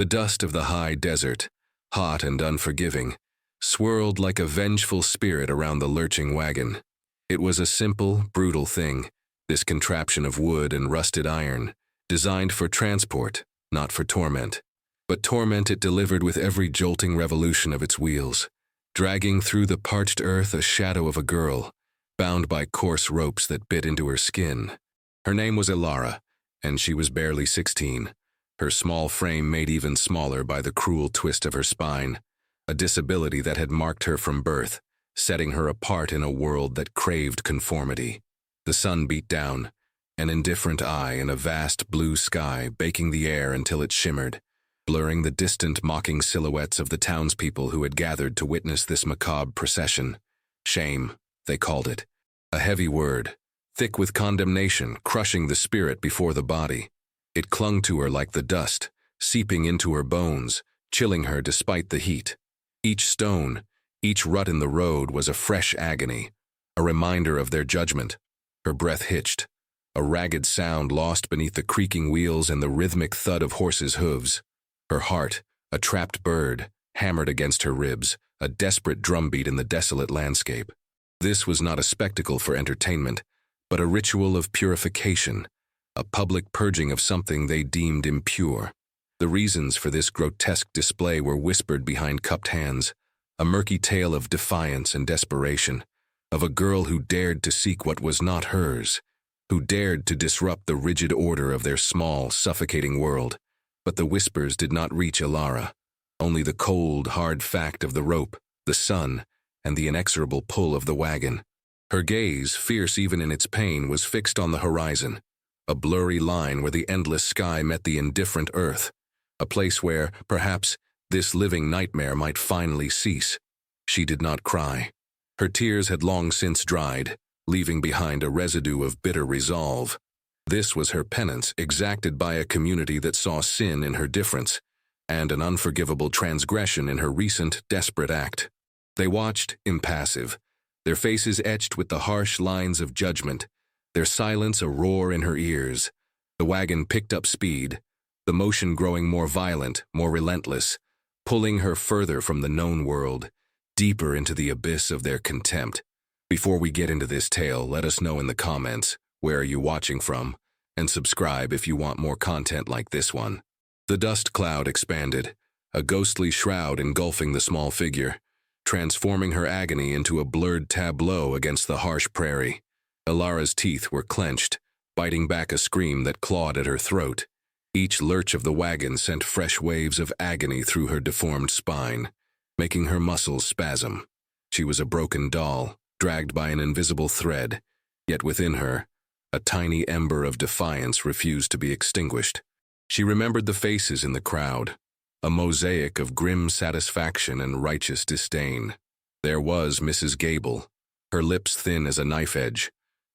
The dust of the high desert, hot and unforgiving, swirled like a vengeful spirit around the lurching wagon. It was a simple, brutal thing, this contraption of wood and rusted iron, designed for transport, not for torment. But torment it delivered with every jolting revolution of its wheels, dragging through the parched earth a shadow of a girl, bound by coarse ropes that bit into her skin. Her name was Ilara, and she was barely 16, her small frame made even smaller by the cruel twist of her spine, a disability that had marked her from birth, setting her apart in a world that craved conformity. The sun beat down, an indifferent eye in a vast blue sky baking the air until it shimmered, blurring the distant mocking silhouettes of the townspeople who had gathered to witness this macabre procession. Shame, they called it, a heavy word, thick with condemnation, crushing the spirit before the body. It clung to her like the dust, seeping into her bones, chilling her despite the heat. Each stone, each rut in the road was a fresh agony, a reminder of their judgment. Her breath hitched, a ragged sound lost beneath the creaking wheels and the rhythmic thud of horses' hooves. Her heart, a trapped bird, hammered against her ribs, a desperate drumbeat in the desolate landscape. This was not a spectacle for entertainment, but a ritual of purification, a public purging of something they deemed impure. The reasons for this grotesque display were whispered behind cupped hands, a murky tale of defiance and desperation, of a girl who dared to seek what was not hers, who dared to disrupt the rigid order of their small, suffocating world. But the whispers did not reach Ilara, only the cold, hard fact of the rope, the sun, and the inexorable pull of the wagon. Her gaze, fierce even in its pain, was fixed on the horizon, a blurry line where the endless sky met the indifferent earth, a place where, perhaps, this living nightmare might finally cease. She did not cry. Her tears had long since dried, leaving behind a residue of bitter resolve. This was her penance exacted by a community that saw sin in her difference, and an unforgivable transgression in her recent, desperate act. They watched, impassive, their faces etched with the harsh lines of judgment, their silence a roar in her ears. The wagon picked up speed, the motion growing more violent, more relentless, pulling her further from the known world, deeper into the abyss of their contempt. Before we get into this tale, let us know in the comments, where are you watching from, and subscribe if you want more content like this one. The dust cloud expanded, a ghostly shroud engulfing the small figure, transforming her agony into a blurred tableau against the harsh prairie. Ilara's teeth were clenched, biting back a scream that clawed at her throat. Each lurch of the wagon sent fresh waves of agony through her deformed spine, making her muscles spasm. She was a broken doll, dragged by an invisible thread, yet within her, a tiny ember of defiance refused to be extinguished. She remembered the faces in the crowd, a mosaic of grim satisfaction and righteous disdain. There was Mrs. Gable, her lips thin as a knife edge,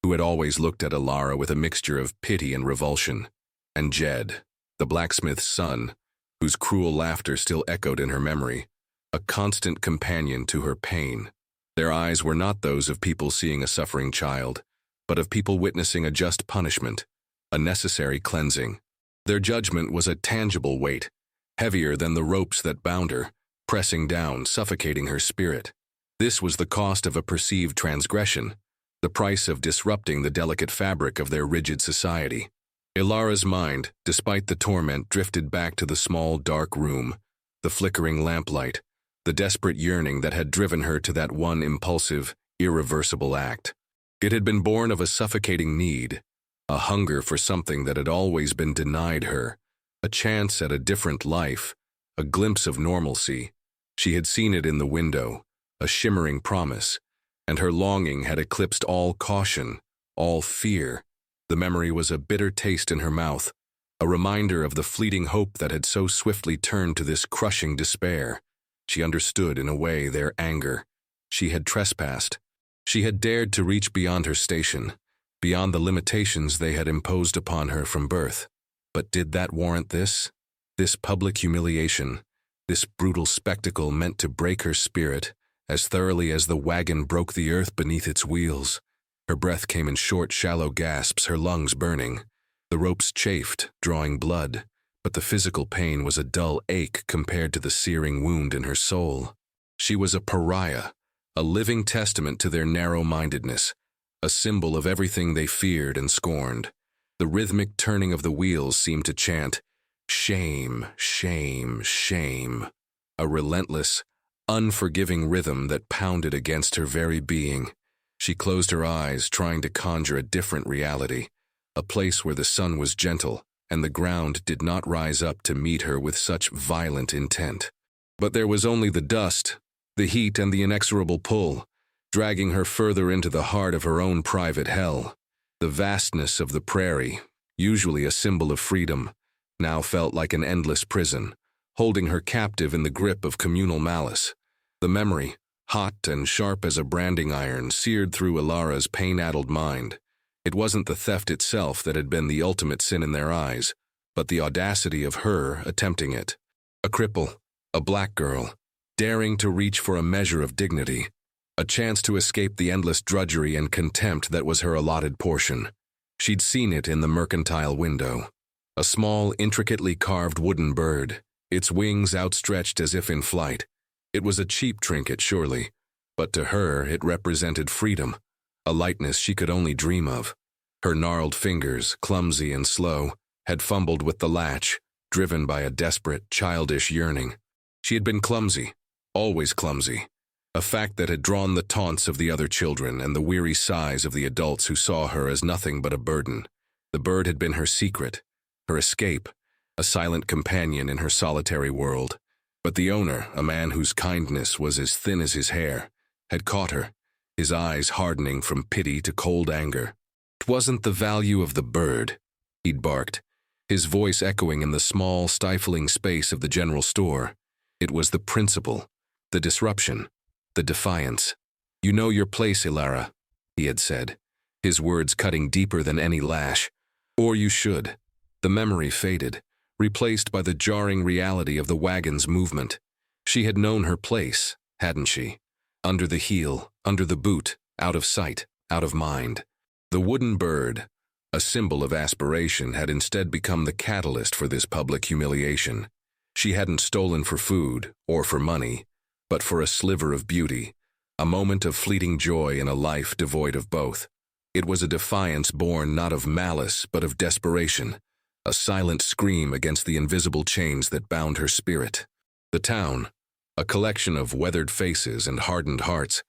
who had always looked at Ilara with a mixture of pity and revulsion, and Jed, the blacksmith's son, whose cruel laughter still echoed in her memory, a constant companion to her pain. Their eyes were not those of people seeing a suffering child, but of people witnessing a just punishment, a necessary cleansing. Their judgment was a tangible weight, heavier than the ropes that bound her, pressing down, suffocating her spirit. This was the cost of a perceived transgression, the price of disrupting the delicate fabric of their rigid society. Ilara's mind, despite the torment, drifted back to the small, dark room, the flickering lamplight, the desperate yearning that had driven her to that one impulsive, irreversible act. It had been born of a suffocating need, a hunger for something that had always been denied her, a chance at a different life, a glimpse of normalcy. She had seen it in the window, a shimmering promise, and her longing had eclipsed all caution, all fear. The memory was a bitter taste in her mouth, a reminder of the fleeting hope that had so swiftly turned to this crushing despair. She understood in a way their anger. She had trespassed. She had dared to reach beyond her station, beyond the limitations they had imposed upon her from birth. But did that warrant this? This public humiliation, this brutal spectacle meant to break her spirit as thoroughly as the wagon broke the earth beneath its wheels. Her breath came in short, shallow gasps, her lungs burning. The ropes chafed, drawing blood, but the physical pain was a dull ache compared to the searing wound in her soul. She was a pariah, a living testament to their narrow-mindedness, a symbol of everything they feared and scorned. The rhythmic turning of the wheels seemed to chant, "Shame, shame, shame," a relentless, unforgiving rhythm that pounded against her very being. She closed her eyes, trying to conjure a different reality, a place where the sun was gentle and the ground did not rise up to meet her with such violent intent. But there was only the dust, the heat, and the inexorable pull, dragging her further into the heart of her own private hell. The vastness of the prairie, usually a symbol of freedom, now felt like an endless prison, holding her captive in the grip of communal malice. The memory, hot and sharp as a branding iron, seared through Ilara's pain-addled mind. It wasn't the theft itself that had been the ultimate sin in their eyes, but the audacity of her attempting it. A cripple, a black girl, daring to reach for a measure of dignity, a chance to escape the endless drudgery and contempt that was her allotted portion. She'd seen it in the mercantile window. A small, intricately carved wooden bird, its wings outstretched as if in flight. It was a cheap trinket, surely, but to her it represented freedom, a lightness she could only dream of. Her gnarled fingers, clumsy and slow, had fumbled with the latch, driven by a desperate, childish yearning. She had been clumsy, always clumsy, a fact that had drawn the taunts of the other children and the weary sighs of the adults who saw her as nothing but a burden. The bird had been her secret, her escape, a silent companion in her solitary world. But the owner, a man whose kindness was as thin as his hair, had caught her, his eyes hardening from pity to cold anger. It wasn't the value of the bird, he'd barked, his voice echoing in the small, stifling space of the general store. It was the principle, the disruption, the defiance. "You know your place, Ilara," he had said, his words cutting deeper than any lash. "Or you should." The memory faded, replaced by the jarring reality of the wagon's movement. She had known her place, hadn't she? Under the heel, under the boot, out of sight, out of mind. The wooden bird, a symbol of aspiration, had instead become the catalyst for this public humiliation. She hadn't stolen for food or for money, but for a sliver of beauty, a moment of fleeting joy in a life devoid of both. It was a defiance born not of malice but of desperation, a silent scream against the invisible chains that bound her spirit. The town, a collection of weathered faces and hardened hearts,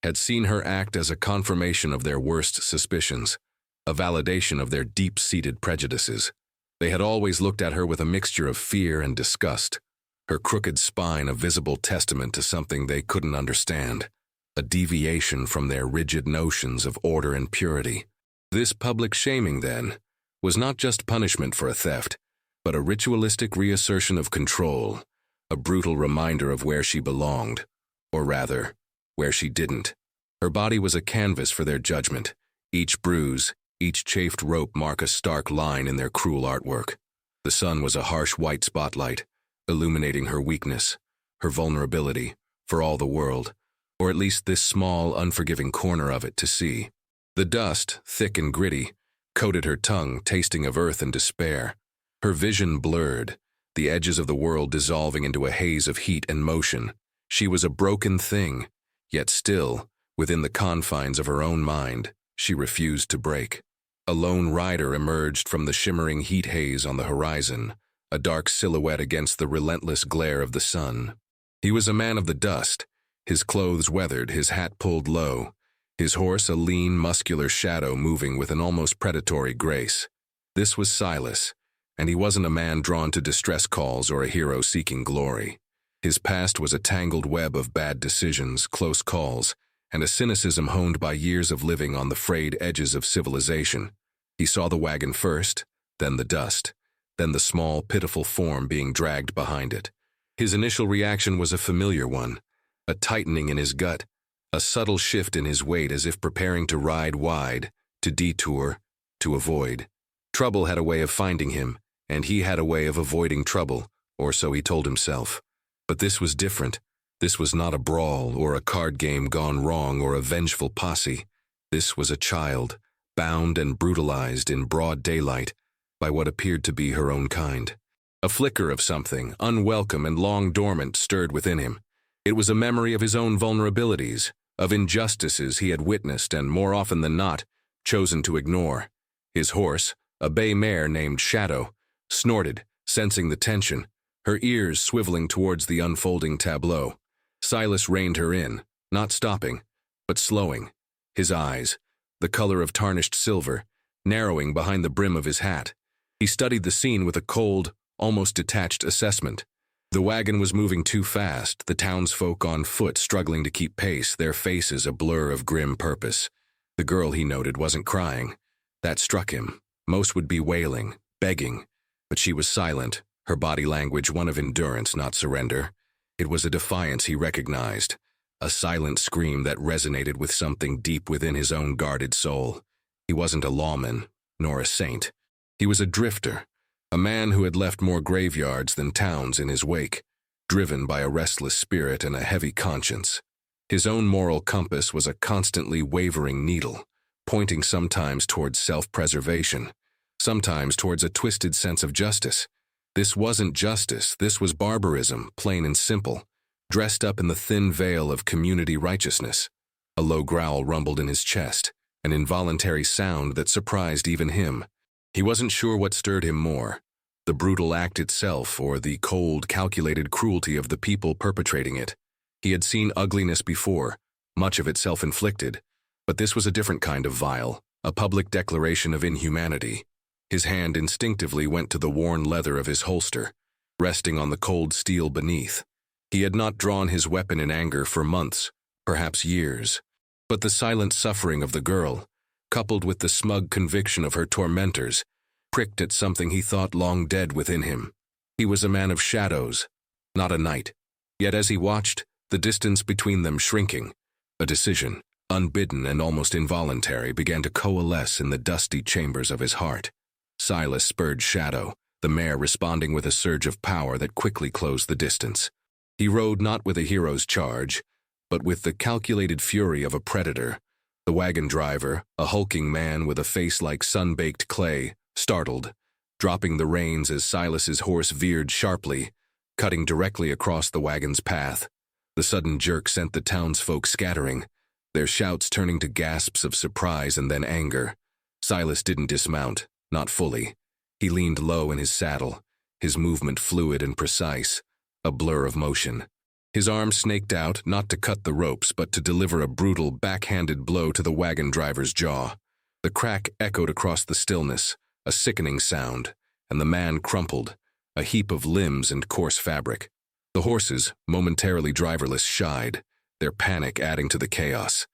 had seen her act as a confirmation of their worst suspicions, a validation of their deep-seated prejudices. They had always looked at her with a mixture of fear and disgust, her crooked spine a visible testament to something they couldn't understand, a deviation from their rigid notions of order and purity. This public shaming, then, was not just punishment for a theft, but a ritualistic reassertion of control, a brutal reminder of where she belonged, or rather, where she didn't. Her body was a canvas for their judgment. Each bruise, each chafed rope mark a stark line in their cruel artwork. The sun was a harsh white spotlight, illuminating her weakness, her vulnerability, for all the world, or at least this small, unforgiving corner of it to see. The dust, thick and gritty, coated her tongue, tasting of earth and despair. Her vision blurred, the edges of the world dissolving into a haze of heat and motion. She was a broken thing, yet still, within the confines of her own mind, she refused to break. A lone rider emerged from the shimmering heat haze on the horizon, a dark silhouette against the relentless glare of the sun. He was a man of the dust, his clothes weathered, his hat pulled low, his horse a lean, muscular shadow moving with an almost predatory grace. This was Silas, and he wasn't a man drawn to distress calls or a hero seeking glory. His past was a tangled web of bad decisions, close calls, and a cynicism honed by years of living on the frayed edges of civilization. He saw the wagon first, then the dust, then the small, pitiful form being dragged behind it. His initial reaction was a familiar one, a tightening in his gut, a subtle shift in his weight as if preparing to ride wide, to detour, to avoid. Trouble had a way of finding him, and he had a way of avoiding trouble, or so he told himself. But this was different. This was not a brawl or a card game gone wrong or a vengeful posse. This was a child, bound and brutalized in broad daylight by what appeared to be her own kind. A flicker of something, unwelcome and long dormant, stirred within him. It was a memory of his own vulnerabilities, of injustices he had witnessed and, more often than not, chosen to ignore. His horse, a bay mare named Shadow, snorted, sensing the tension, her ears swiveling towards the unfolding tableau. Silas reined her in, not stopping, but slowing. His eyes, the color of tarnished silver, narrowing behind the brim of his hat. He studied the scene with a cold, almost detached assessment. The wagon was moving too fast, the townsfolk on foot struggling to keep pace, their faces a blur of grim purpose. The girl, he noted, wasn't crying. That struck him. Most would be wailing, begging, but she was silent, her body language one of endurance, not surrender. It was a defiance he recognized, a silent scream that resonated with something deep within his own guarded soul. He wasn't a lawman, nor a saint. He was a drifter, a man who had left more graveyards than towns in his wake, driven by a restless spirit and a heavy conscience. His own moral compass was a constantly wavering needle, pointing sometimes towards self-preservation, sometimes towards a twisted sense of justice. This wasn't justice, this was barbarism, plain and simple, dressed up in the thin veil of community righteousness. A low growl rumbled in his chest, an involuntary sound that surprised even him. He wasn't sure what stirred him more, the brutal act itself or the cold, calculated cruelty of the people perpetrating it. He had seen ugliness before, much of it self-inflicted, but this was a different kind of vile, a public declaration of inhumanity. His hand instinctively went to the worn leather of his holster, resting on the cold steel beneath. He had not drawn his weapon in anger for months, perhaps years. But the silent suffering of the girl, coupled with the smug conviction of her tormentors, pricked at something he thought long dead within him. He was a man of shadows, not a knight. Yet as he watched, the distance between them shrinking, a decision, unbidden and almost involuntary, began to coalesce in the dusty chambers of his heart. Silas spurred Shadow, the mare responding with a surge of power that quickly closed the distance. He rode not with a hero's charge, but with the calculated fury of a predator. The wagon driver, a hulking man with a face like sun-baked clay, startled, dropping the reins as Silas's horse veered sharply, cutting directly across the wagon's path. The sudden jerk sent the townsfolk scattering, their shouts turning to gasps of surprise and then anger. Silas didn't dismount, not fully. He leaned low in his saddle, his movement fluid and precise, a blur of motion. His arm snaked out, not to cut the ropes, but to deliver a brutal, backhanded blow to the wagon driver's jaw. The crack echoed across the stillness, a sickening sound, and the man crumpled, a heap of limbs and coarse fabric. The horses, momentarily driverless, shied, their panic adding to the chaos.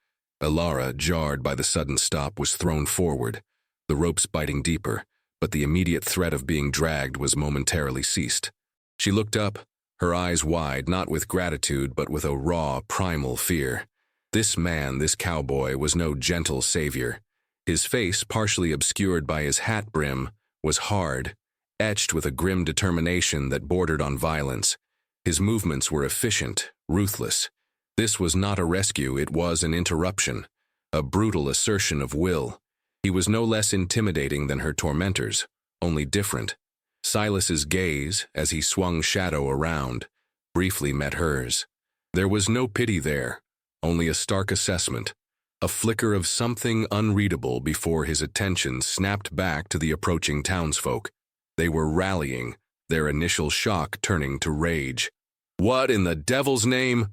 Alara, jarred by the sudden stop, was thrown forward, the ropes biting deeper, but the immediate threat of being dragged was momentarily ceased. She looked up, her eyes wide, not with gratitude, but with a raw, primal fear. This man, this cowboy, was no gentle savior. His face, partially obscured by his hat brim, was hard, etched with a grim determination that bordered on violence. His movements were efficient, ruthless. This was not a rescue, it was an interruption, a brutal assertion of will. He was no less intimidating than her tormentors, only different. Silas's gaze, as he swung Shadow around, briefly met hers. There was no pity there, only a stark assessment, a flicker of something unreadable before his attention snapped back to the approaching townsfolk. They were rallying, their initial shock turning to rage. "What in the devil's name?"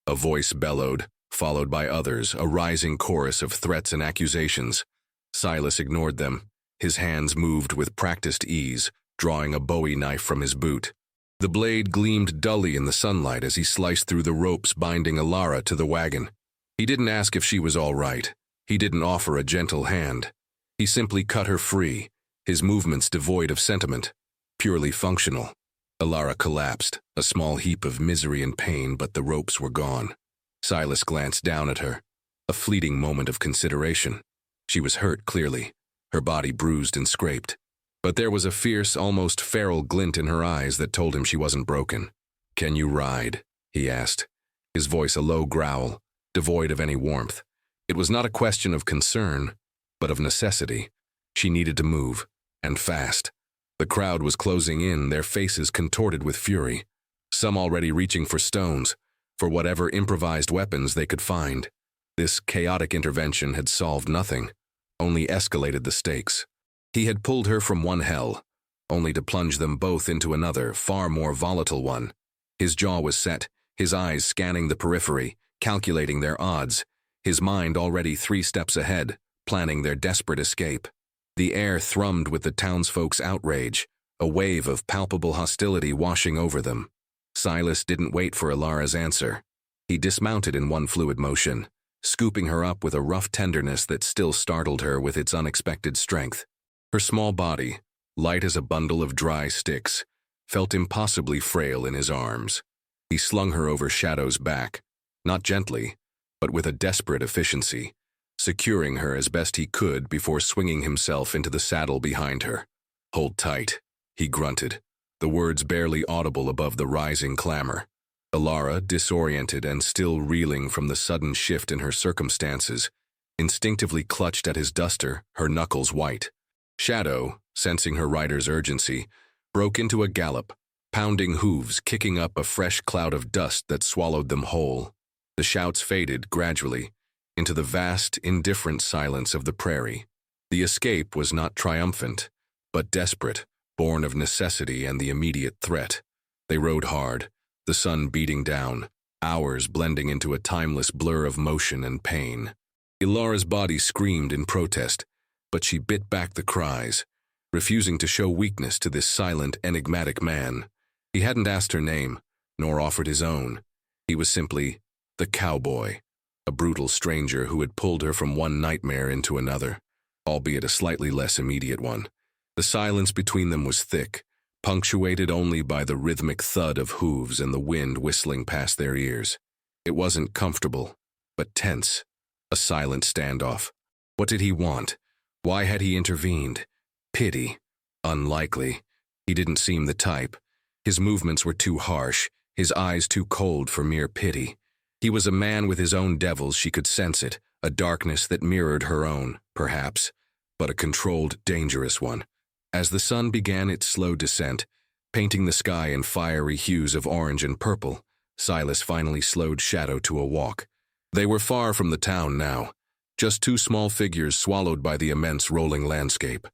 a voice bellowed, followed by others, a rising chorus of threats and accusations. Silas ignored them. His hands moved with practiced ease, drawing a Bowie knife from his boot. The blade gleamed dully in the sunlight as he sliced through the ropes binding Alara to the wagon. He didn't ask if she was all right. He didn't offer a gentle hand. He simply cut her free, his movements devoid of sentiment, purely functional. Alara collapsed, a small heap of misery and pain, but the ropes were gone. Silas glanced down at her, a fleeting moment of consideration. She was hurt, clearly, her body bruised and scraped. But there was a fierce, almost feral glint in her eyes that told him she wasn't broken. "Can you ride?" he asked, his voice a low growl, devoid of any warmth. It was not a question of concern, but of necessity. She needed to move, and fast. The crowd was closing in, their faces contorted with fury, some already reaching for stones, for whatever improvised weapons they could find. This chaotic intervention had solved nothing, only escalated the stakes. He had pulled her from one hell, only to plunge them both into another, far more volatile one. His jaw was set, his eyes scanning the periphery, calculating their odds, his mind already 3 steps ahead, planning their desperate escape. The air thrummed with the townsfolk's outrage, a wave of palpable hostility washing over them. Silas didn't wait for Alara's answer. He dismounted in one fluid motion, scooping her up with a rough tenderness that still startled her with its unexpected strength. Her small body, light as a bundle of dry sticks, felt impossibly frail in his arms. He slung her over Shadow's back, not gently, but with a desperate efficiency, securing her as best he could before swinging himself into the saddle behind her. "Hold tight," he grunted, the words barely audible above the rising clamor. Alara, disoriented and still reeling from the sudden shift in her circumstances, instinctively clutched at his duster, her knuckles white. Shadow, sensing her rider's urgency, broke into a gallop, pounding hooves, kicking up a fresh cloud of dust that swallowed them whole. The shouts faded gradually into the vast, indifferent silence of the prairie. The escape was not triumphant, but desperate, born of necessity and the immediate threat. They rode hard, the sun beating down, hours blending into a timeless blur of motion and pain. Alara's body screamed in protest, but she bit back the cries, refusing to show weakness to this silent, enigmatic man. He hadn't asked her name, nor offered his own. He was simply the Cowboy, a brutal stranger who had pulled her from one nightmare into another, albeit a slightly less immediate one. The silence between them was thick, punctuated only by the rhythmic thud of hooves and the wind whistling past their ears. It wasn't comfortable, but tense, a silent standoff. What did he want? Why had he intervened? Pity? Unlikely. He didn't seem the type. His movements were too harsh, his eyes too cold for mere pity. He was a man with his own devils, she could sense it, a darkness that mirrored her own, perhaps, but a controlled, dangerous one. As the sun began its slow descent, painting the sky in fiery hues of orange and purple, Silas finally slowed Shadow to a walk. They were far from the town now, just 2 small figures swallowed by the immense rolling landscape.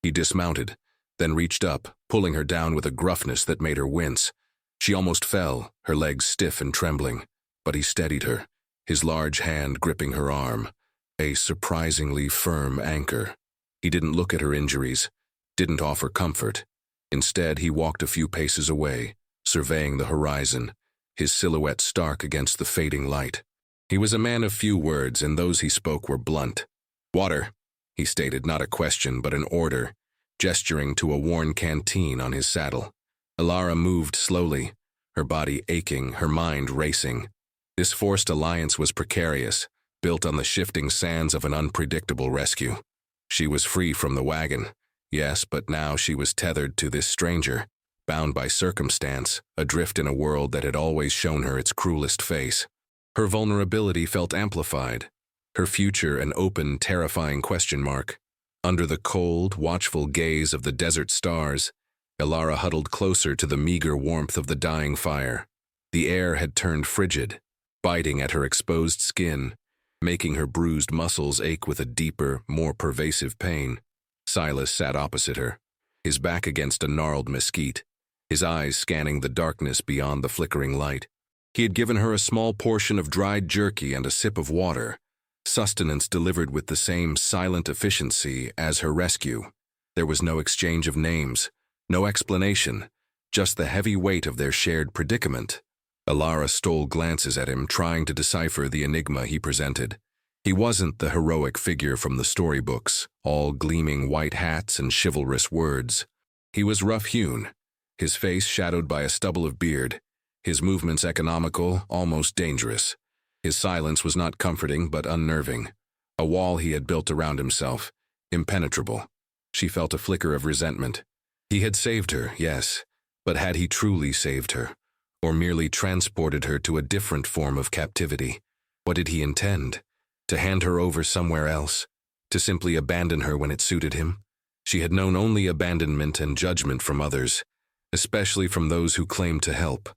He dismounted, then reached up, pulling her down with a gruffness that made her wince. She almost fell, her legs stiff and trembling, but he steadied her, his large hand gripping her arm, a surprisingly firm anchor. He didn't look at her injuries, didn't offer comfort. Instead, he walked a few paces away, surveying the horizon, his silhouette stark against the fading light. He was a man of few words, and those he spoke were blunt. "Water," he stated, not a question but an order, gesturing to a worn canteen on his saddle. Alara moved slowly, her body aching, her mind racing. This forced alliance was precarious, built on the shifting sands of an unpredictable rescue. She was free from the wagon, yes, but now she was tethered to this stranger, bound by circumstance, adrift in a world that had always shown her its cruelest face. Her vulnerability felt amplified, her future an open, terrifying question mark. Under the cold, watchful gaze of the desert stars, Alara huddled closer to the meager warmth of the dying fire. The air had turned frigid, biting at her exposed skin, making her bruised muscles ache with a deeper, more pervasive pain. Silas sat opposite her, his back against a gnarled mesquite, his eyes scanning the darkness beyond the flickering light. He had given her a small portion of dried jerky and a sip of water, sustenance delivered with the same silent efficiency as her rescue. There was no exchange of names, no explanation, just the heavy weight of their shared predicament. Alara stole glances at him, trying to decipher the enigma he presented. He wasn't the heroic figure from the storybooks, all gleaming white hats and chivalrous words. He was rough-hewn, his face shadowed by a stubble of beard, his movements economical, almost dangerous. His silence was not comforting but unnerving, a wall he had built around himself, impenetrable. She felt a flicker of resentment. He had saved her, yes, but had he truly saved her, or merely transported her to a different form of captivity? What did he intend? To hand her over somewhere else? To simply abandon her when it suited him? She had known only abandonment and judgment from others, especially from those who claimed to help.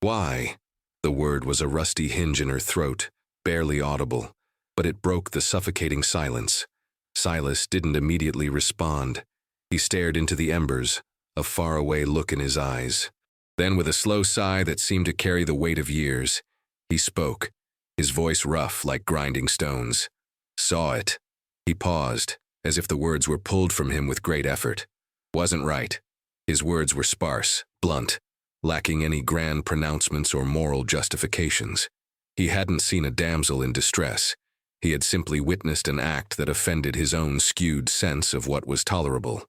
Why? The word was a rusty hinge in her throat, barely audible, but it broke the suffocating silence. Silas didn't immediately respond. He stared into the embers, a faraway look in his eyes. Then, with a slow sigh that seemed to carry the weight of years, he spoke, his voice rough like grinding stones. Saw it. He paused, as if the words were pulled from him with great effort. Wasn't right. His words were sparse, blunt, lacking any grand pronouncements or moral justifications. He hadn't seen a damsel in distress. He had simply witnessed an act that offended his own skewed sense of what was tolerable.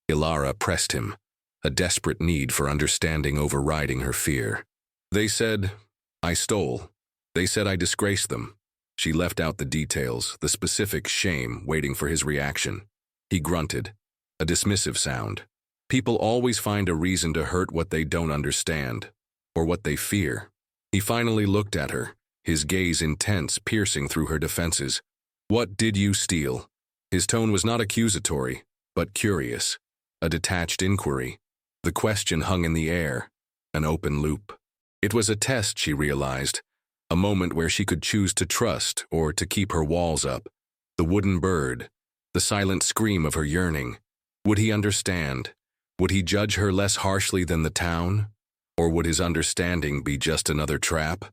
Ilara pressed him, a desperate need for understanding overriding her fear. They said, I stole. They said I disgraced them. She left out the details, the specific shame waiting for his reaction. He grunted, a dismissive sound. People always find a reason to hurt what they don't understand, or what they fear. He finally looked at her, his gaze intense, piercing through her defenses. What did you steal? His tone was not accusatory, but curious, a detached inquiry. The question hung in the air, an open loop. It was a test, she realized, a moment where she could choose to trust or to keep her walls up. The wooden bird, the silent scream of her yearning. Would he understand? Would he judge her less harshly than the town? Or would his understanding be just another trap?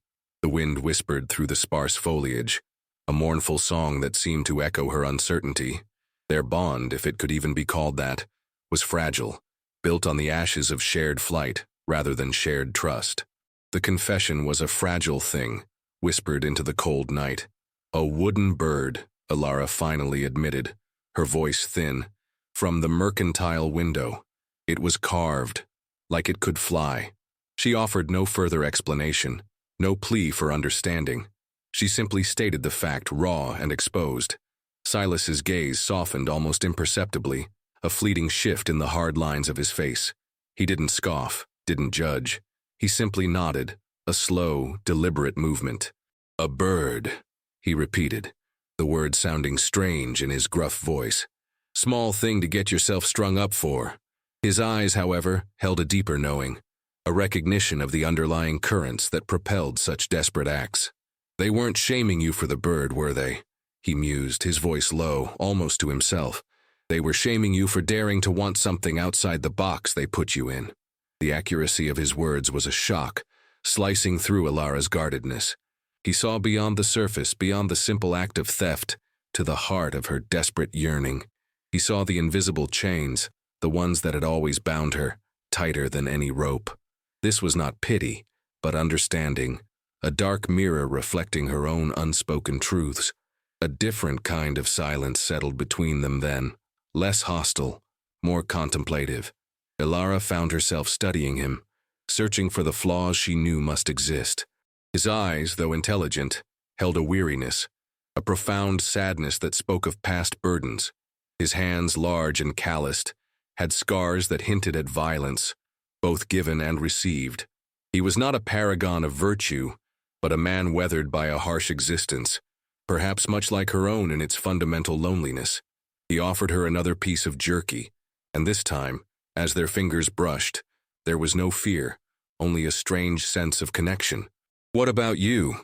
The wind whispered through the sparse foliage, a mournful song that seemed to echo her uncertainty. Their bond, if it could even be called that, was fragile, built on the ashes of shared flight rather than shared trust. The confession was a fragile thing, whispered into the cold night. A wooden bird, Ilara finally admitted, her voice thin, from the mercantile window. It was carved, like it could fly. She offered no further explanation, no plea for understanding. She simply stated the fact raw and exposed. Silas's gaze softened almost imperceptibly, a fleeting shift in the hard lines of his face. He didn't scoff, didn't judge. He simply nodded, a slow, deliberate movement. A bird, he repeated, the word sounding strange in his gruff voice. Small thing to get yourself strung up for. His eyes, however, held a deeper knowing, a recognition of the underlying currents that propelled such desperate acts. They weren't shaming you for the bird, were they? He mused, his voice low, almost to himself. They were shaming you for daring to want something outside the box they put you in. The accuracy of his words was a shock, slicing through Ilara's guardedness. He saw beyond the surface, beyond the simple act of theft, to the heart of her desperate yearning. He saw the invisible chains, the ones that had always bound her, tighter than any rope. This was not pity, but understanding, a dark mirror reflecting her own unspoken truths. A different kind of silence settled between them then, less hostile, more contemplative. Ilara found herself studying him, searching for the flaws she knew must exist. His eyes, though intelligent, held a weariness, a profound sadness that spoke of past burdens. His hands, large and calloused, had scars that hinted at violence, both given and received. He was not a paragon of virtue, but a man weathered by a harsh existence, perhaps much like her own in its fundamental loneliness. He offered her another piece of jerky, and this time, as their fingers brushed, there was no fear, only a strange sense of connection. What about you?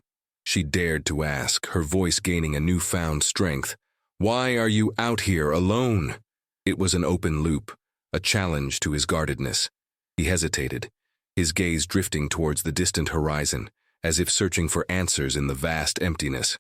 She dared to ask, her voice gaining a newfound strength. Why are you out here alone? It was an open loop, a challenge to his guardedness. He hesitated, his gaze drifting towards the distant horizon, as if searching for answers in the vast emptiness.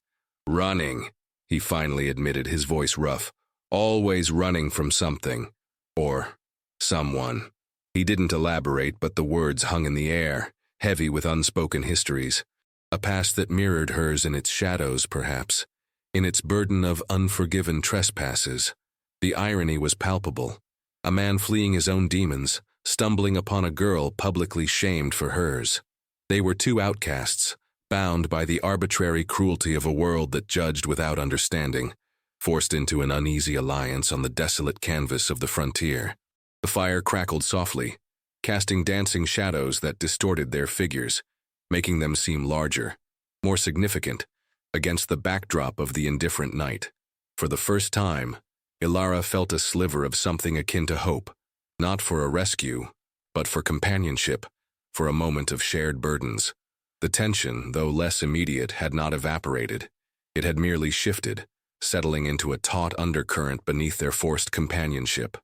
Running, he finally admitted, his voice rough. Always running from something. Or someone. He didn't elaborate, but the words hung in the air, heavy with unspoken histories. A past that mirrored hers in its shadows, perhaps, in its burden of unforgiven trespasses. The irony was palpable. A man fleeing his own demons, stumbling upon a girl publicly shamed for hers. They were two outcasts, bound by the arbitrary cruelty of a world that judged without understanding, forced into an uneasy alliance on the desolate canvas of the frontier. The fire crackled softly, casting dancing shadows that distorted their figures, making them seem larger, more significant, against the backdrop of the indifferent night. For the first time, Ilara felt a sliver of something akin to hope, not for a rescue, but for companionship, for a moment of shared burdens. The tension, though less immediate, had not evaporated. It had merely shifted, settling into a taut undercurrent beneath their forced companionship.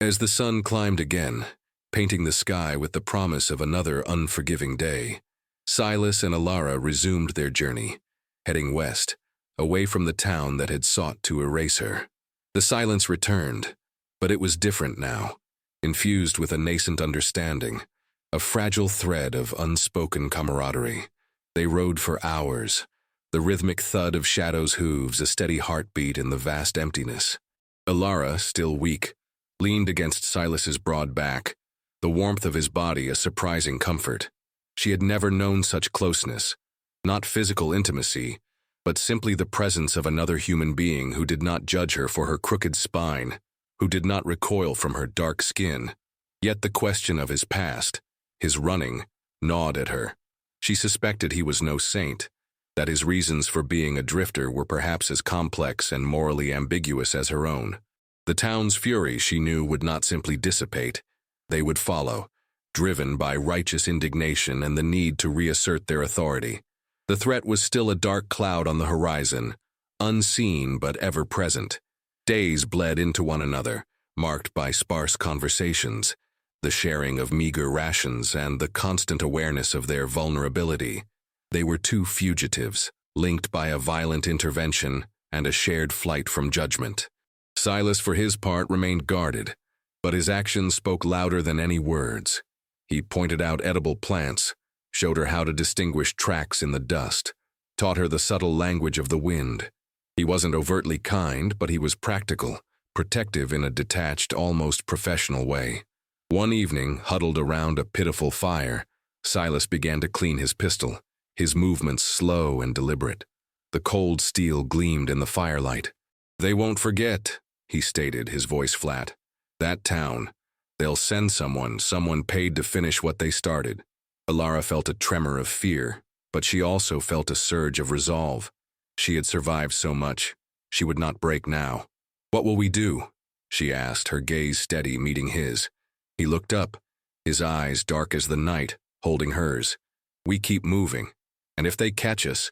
As the sun climbed again, painting the sky with the promise of another unforgiving day, Silas and Ilara resumed their journey, heading west, away from the town that had sought to erase her. The silence returned, but it was different now, infused with a nascent understanding, a fragile thread of unspoken camaraderie. They rode for hours, the rhythmic thud of Shadow's hooves a steady heartbeat in the vast emptiness. Ilara, still weak, leaned against Silas's broad back, the warmth of his body a surprising comfort. She had never known such closeness, not physical intimacy, but simply the presence of another human being who did not judge her for her crooked spine, who did not recoil from her dark skin. Yet the question of his past, his running, gnawed at her. She suspected he was no saint, that his reasons for being a drifter were perhaps as complex and morally ambiguous as her own. The town's fury, she knew, would not simply dissipate. They would follow, driven by righteous indignation and the need to reassert their authority. The threat was still a dark cloud on the horizon, unseen but ever present. Days bled into one another, marked by sparse conversations, the sharing of meager rations, and the constant awareness of their vulnerability. They were two fugitives, linked by a violent intervention and a shared flight from judgment. Silas, for his part, remained guarded, but his actions spoke louder than any words. He pointed out edible plants, showed her how to distinguish tracks in the dust, taught her the subtle language of the wind. He wasn't overtly kind, but he was practical, protective in a detached, almost professional way. One evening, huddled around a pitiful fire, Silas began to clean his pistol, his movements slow and deliberate. The cold steel gleamed in the firelight. "They won't forget," he stated, his voice flat. "That town. They'll send someone paid to finish what they started." Ilara felt a tremor of fear, but she also felt a surge of resolve. She had survived so much. She would not break now. "What will we do?" she asked, her gaze steady, meeting his. He looked up, his eyes dark as the night, holding hers. "We keep moving, and if they catch us,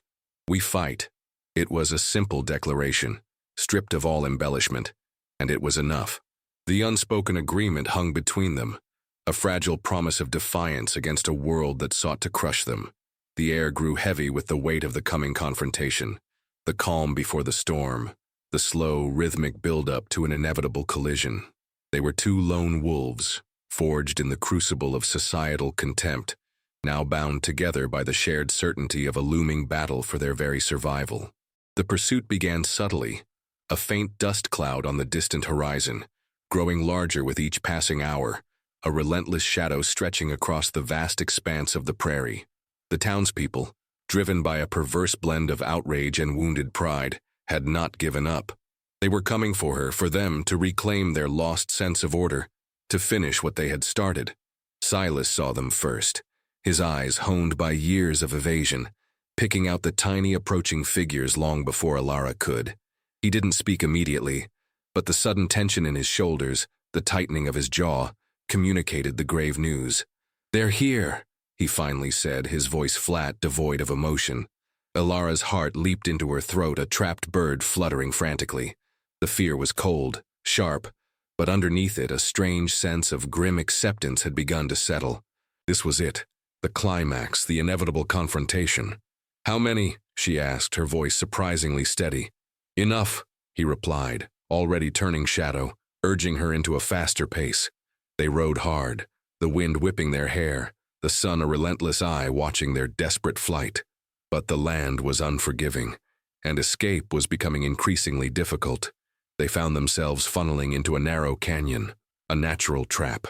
we fight." It was a simple declaration, stripped of all embellishment, and it was enough. The unspoken agreement hung between them, a fragile promise of defiance against a world that sought to crush them. The air grew heavy with the weight of the coming confrontation, the calm before the storm, the slow, rhythmic build-up to an inevitable collision. They were two lone wolves, forged in the crucible of societal contempt, now bound together by the shared certainty of a looming battle for their very survival. The pursuit began subtly, a faint dust cloud on the distant horizon, growing larger with each passing hour, a relentless shadow stretching across the vast expanse of the prairie. The townspeople, driven by a perverse blend of outrage and wounded pride, had not given up. They were coming for her, for them to reclaim their lost sense of order, to finish what they had started. Silas saw them first, his eyes honed by years of evasion, picking out the tiny approaching figures long before Ilara could. He didn't speak immediately, but the sudden tension in his shoulders, the tightening of his jaw, communicated the grave news. "They're here," he finally said, his voice flat, devoid of emotion. Ilara's heart leaped into her throat, a trapped bird fluttering frantically. The fear was cold, sharp, but underneath it a strange sense of grim acceptance had begun to settle. This was it, the climax, the inevitable confrontation. "How many?" she asked, her voice surprisingly steady. "Enough," he replied, already turning shadow, urging her into a faster pace. They rode hard, the wind whipping their hair, the sun a relentless eye watching their desperate flight. But the land was unforgiving, and escape was becoming increasingly difficult. They found themselves funneling into a narrow canyon, a natural trap.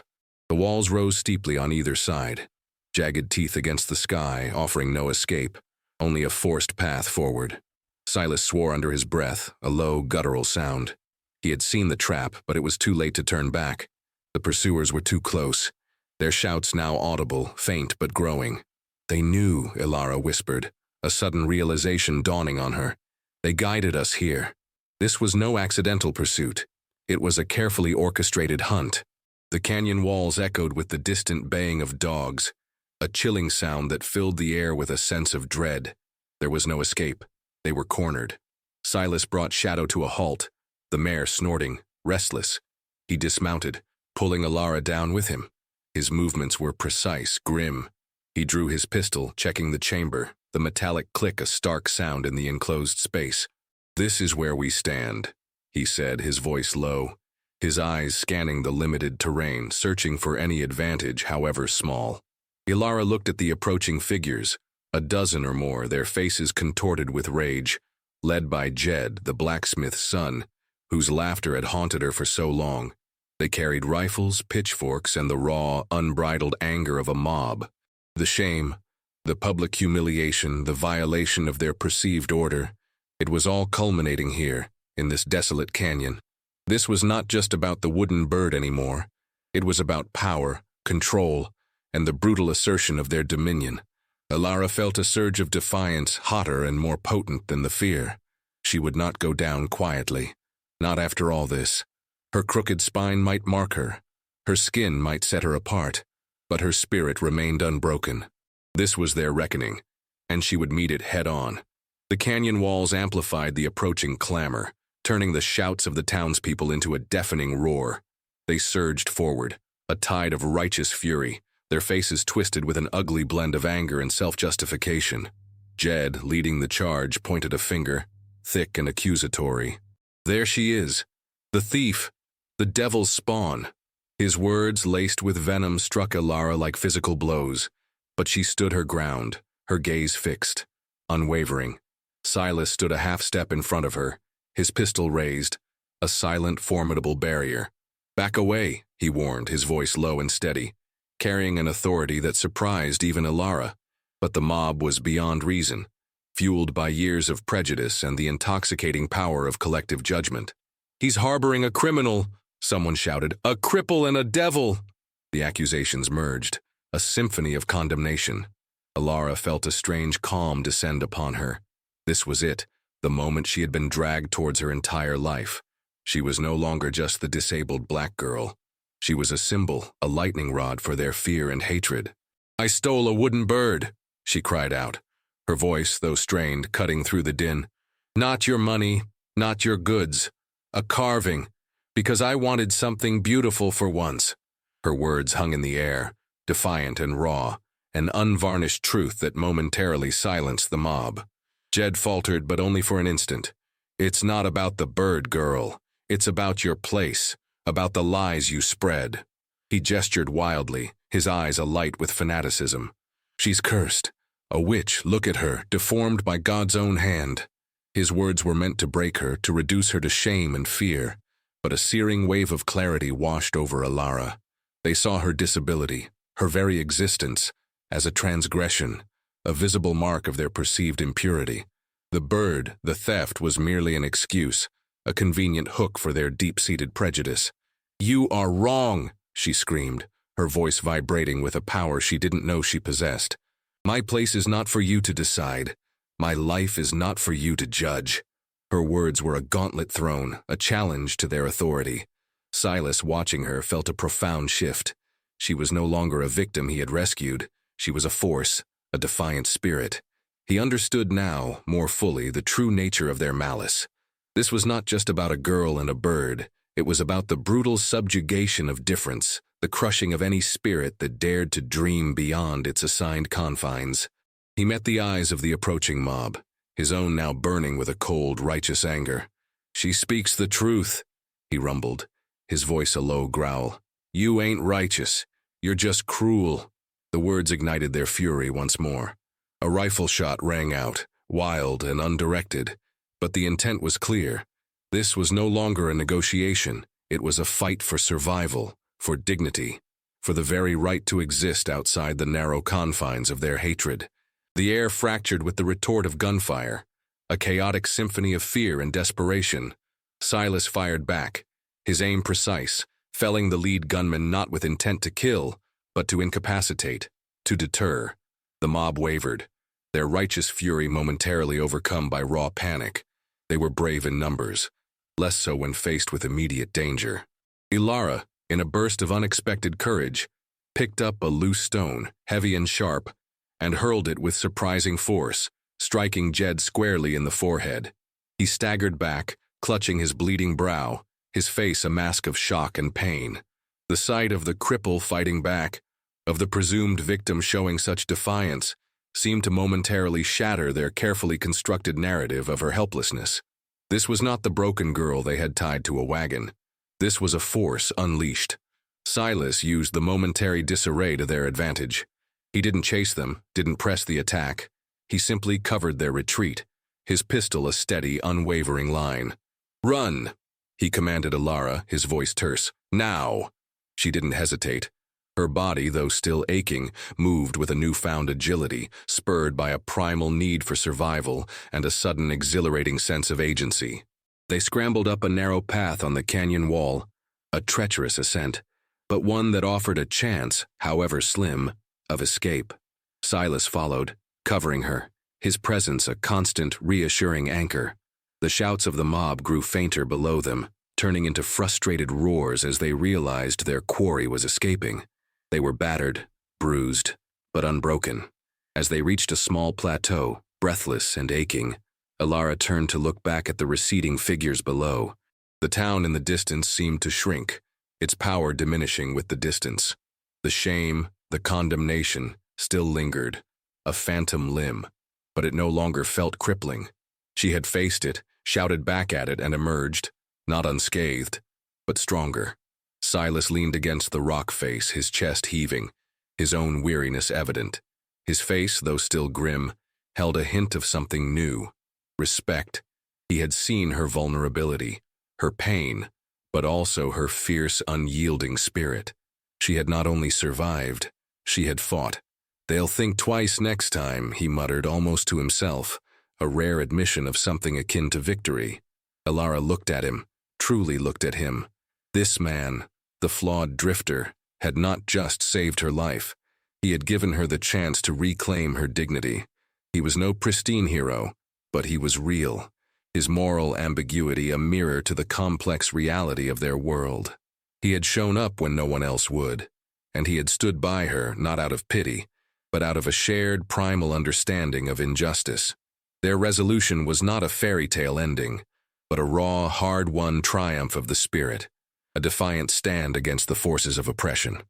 The walls rose steeply on either side, jagged teeth against the sky, offering no escape, only a forced path forward. Silas swore under his breath, a low, guttural sound. He had seen the trap, but it was too late to turn back. The pursuers were too close, their shouts now audible, faint but growing. "They knew," Ilara whispered, a sudden realization dawning on her. "They guided us here. This was no accidental pursuit. It was a carefully orchestrated hunt. The canyon walls echoed with the distant baying of dogs, a chilling sound that filled the air with a sense of dread. There was no escape. They were cornered. Silas brought Shadow to a halt, the mare snorting, restless. He dismounted, pulling Alara down with him. His movements were precise, grim. He drew his pistol, checking the chamber, the metallic click a stark sound in the enclosed space. "This is where we stand," he said, his voice low, his eyes scanning the limited terrain, searching for any advantage, however small. Alara looked at the approaching figures, a dozen or more, their faces contorted with rage, led by Jed, the blacksmith's son, whose laughter had haunted her for so long. They carried rifles, pitchforks, and the raw, unbridled anger of a mob. The shame, the public humiliation, the violation of their perceived order, it was all culminating here, in this desolate canyon. This was not just about the wooden bird anymore. It was about power, control, and the brutal assertion of their dominion. Alara felt a surge of defiance, hotter and more potent than the fear. She would not go down quietly. Not after all this. Her crooked spine might mark her. Her skin might set her apart. But her spirit remained unbroken. This was their reckoning, and she would meet it head-on. The canyon walls amplified the approaching clamor, turning the shouts of the townspeople into a deafening roar. They surged forward, a tide of righteous fury, their faces twisted with an ugly blend of anger and self-justification. Jed, leading the charge, pointed a finger, thick and accusatory. "There she is, the thief, the devil's spawn." His words, laced with venom, struck Alara like physical blows, but she stood her ground, her gaze fixed, unwavering. Silas stood a half-step in front of her, his pistol raised, a silent, formidable barrier. "Back away," he warned, his voice low and steady, carrying an authority that surprised even Alara. But the mob was beyond reason, fueled by years of prejudice and the intoxicating power of collective judgment. "He's harboring a criminal," someone shouted, "a cripple and a devil." The accusations merged, a symphony of condemnation. Alara felt a strange calm descend upon her. This was it, the moment she had been dragged towards her entire life. She was no longer just the disabled black girl. She was a symbol, a lightning rod for their fear and hatred. "I stole a wooden bird," she cried out, her voice, though strained, cutting through the din. "Not your money, not your goods. A carving. Because I wanted something beautiful for once." Her words hung in the air, defiant and raw, an unvarnished truth that momentarily silenced the mob. Jed faltered, but only for an instant. "It's not about the bird, girl. It's about your place, about the lies you spread." He gestured wildly, his eyes alight with fanaticism. "She's cursed. A witch, look at her, deformed by God's own hand." His words were meant to break her, to reduce her to shame and fear. But a searing wave of clarity washed over Alara. They saw her disability, her very existence, as a transgression, a visible mark of their perceived impurity. The bird, the theft, was merely an excuse, a convenient hook for their deep-seated prejudice. "You are wrong," she screamed, her voice vibrating with a power she didn't know she possessed. "My place is not for you to decide. My life is not for you to judge." Her words were a gauntlet thrown, a challenge to their authority. Silas, watching her, felt a profound shift. She was no longer a victim he had rescued. She was a force, a defiant spirit. He understood now, more fully, the true nature of their malice. This was not just about a girl and a bird. It was about the brutal subjugation of difference, the crushing of any spirit that dared to dream beyond its assigned confines. He met the eyes of the approaching mob, his own now burning with a cold, righteous anger. "She speaks the truth," he rumbled, his voice a low growl. "You ain't righteous. You're just cruel." The words ignited their fury once more. A rifle shot rang out, wild and undirected, but the intent was clear. This was no longer a negotiation. It was a fight for survival, for dignity, for the very right to exist outside the narrow confines of their hatred. The air fractured with the retort of gunfire, a chaotic symphony of fear and desperation. Silas fired back, his aim precise, felling the lead gunman not with intent to kill, but to incapacitate, to deter. The mob wavered, their righteous fury momentarily overcome by raw panic. They were brave in numbers, less so when faced with immediate danger. Ilara, in a burst of unexpected courage, picked up a loose stone, heavy and sharp, and hurled it with surprising force, striking Jed squarely in the forehead. He staggered back, clutching his bleeding brow, his face a mask of shock and pain. The sight of the cripple fighting back, of the presumed victim showing such defiance, seemed to momentarily shatter their carefully constructed narrative of her helplessness. This was not the broken girl they had tied to a wagon. This was a force unleashed. Silas used the momentary disarray to their advantage. He didn't chase them, didn't press the attack. He simply covered their retreat, his pistol a steady, unwavering line. "Run!" he commanded Ilara, his voice terse. "Now!" She didn't hesitate. Her body, though still aching, moved with a newfound agility, spurred by a primal need for survival and a sudden exhilarating sense of agency. They scrambled up a narrow path on the canyon wall, a treacherous ascent, but one that offered a chance, however slim, of escape. Silas followed, covering her, his presence a constant, reassuring anchor. The shouts of the mob grew fainter below them, turning into frustrated roars as they realized their quarry was escaping. They were battered, bruised, but unbroken. As they reached a small plateau, breathless and aching, Ilara turned to look back at the receding figures below. The town in the distance seemed to shrink, its power diminishing with the distance. The shame, the condemnation, still lingered, a phantom limb, but it no longer felt crippling. She had faced it, shouted back at it, and emerged, not unscathed, but stronger. Silas leaned against the rock face, his chest heaving, his own weariness evident. His face, though still grim, held a hint of something new. Respect. He had seen her vulnerability, her pain, but also her fierce, unyielding spirit. She had not only survived, she had fought. "They'll think twice next time," he muttered almost to himself, a rare admission of something akin to victory. Ilara looked at him, truly looked at him. This man, the flawed drifter, had not just saved her life. He had given her the chance to reclaim her dignity. He was no pristine hero, but he was real, his moral ambiguity a mirror to the complex reality of their world. He had shown up when no one else would, and he had stood by her not out of pity, but out of a shared primal understanding of injustice. Their resolution was not a fairy tale ending, but a raw, hard-won triumph of the spirit, a defiant stand against the forces of oppression.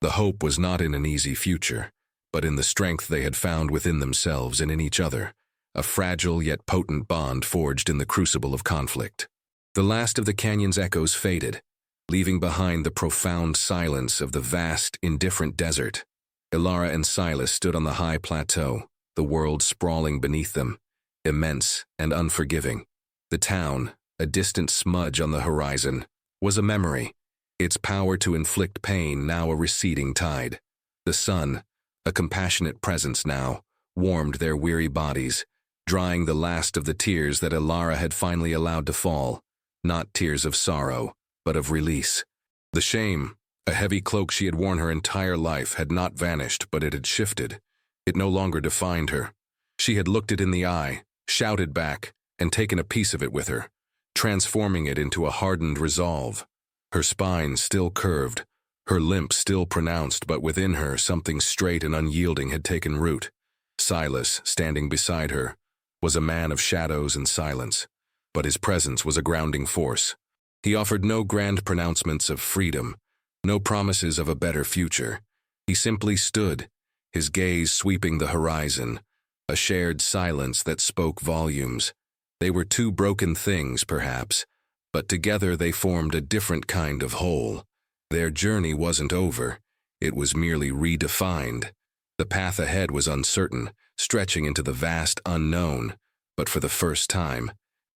The hope was not in an easy future, but in the strength they had found within themselves and in each other, a fragile yet potent bond forged in the crucible of conflict. The last of the canyon's echoes faded, leaving behind the profound silence of the vast, indifferent desert. Ilara and Silas stood on the high plateau, the world sprawling beneath them, immense and unforgiving. The town, a distant smudge on the horizon, was a memory, its power to inflict pain now a receding tide. The sun, a compassionate presence now, warmed their weary bodies, drying the last of the tears that Ilara had finally allowed to fall, not tears of sorrow, but of release. The shame, a heavy cloak she had worn her entire life, had not vanished, but it had shifted. It no longer defined her. She had looked it in the eye, shouted back, and taken a piece of it with her, transforming it into a hardened resolve. Her spine still curved, her limp still pronounced, but within her something straight and unyielding had taken root. Silas, standing beside her, was a man of shadows and silence, but his presence was a grounding force. He offered no grand pronouncements of freedom, no promises of a better future. He simply stood, his gaze sweeping the horizon, a shared silence that spoke volumes. They were two broken things, perhaps, but together they formed a different kind of whole. Their journey wasn't over, it was merely redefined. The path ahead was uncertain, stretching into the vast unknown, but for the first time,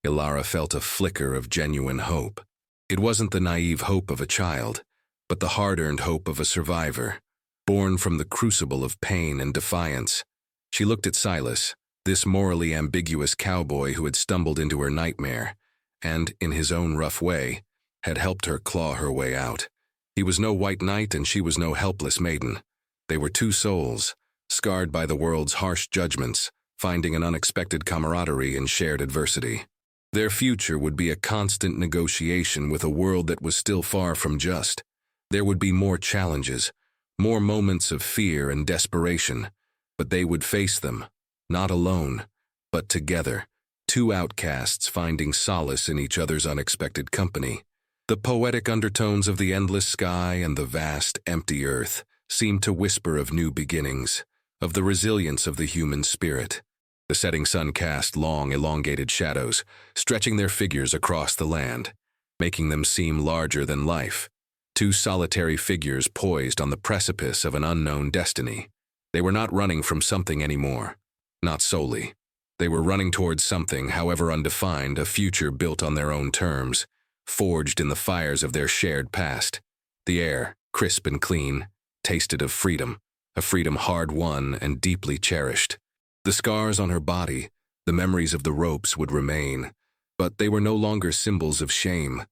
Ilara felt a flicker of genuine hope. It wasn't the naive hope of a child, but the hard-earned hope of a survivor, born from the crucible of pain and defiance. She looked at Silas, this morally ambiguous cowboy who had stumbled into her nightmare, and, in his own rough way, had helped her claw her way out. He was no white knight and she was no helpless maiden. They were two souls, scarred by the world's harsh judgments, finding an unexpected camaraderie in shared adversity. Their future would be a constant negotiation with a world that was still far from just. There would be more challenges, more moments of fear and desperation, but they would face them, not alone, but together, two outcasts finding solace in each other's unexpected company. The poetic undertones of the endless sky and the vast, empty earth seemed to whisper of new beginnings, of the resilience of the human spirit. The setting sun cast long, elongated shadows, stretching their figures across the land, making them seem larger than life. Two solitary figures poised on the precipice of an unknown destiny. They were not running from something anymore. Not solely. They were running towards something, however undefined, a future built on their own terms, forged in the fires of their shared past. The air, crisp and clean, tasted of freedom, a freedom hard-won and deeply cherished. The scars on her body, the memories of the ropes would remain, but they were no longer symbols of shame.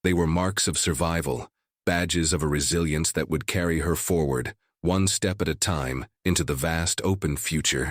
They were marks of survival, badges of a resilience that would carry her forward, one step at a time, into the vast open future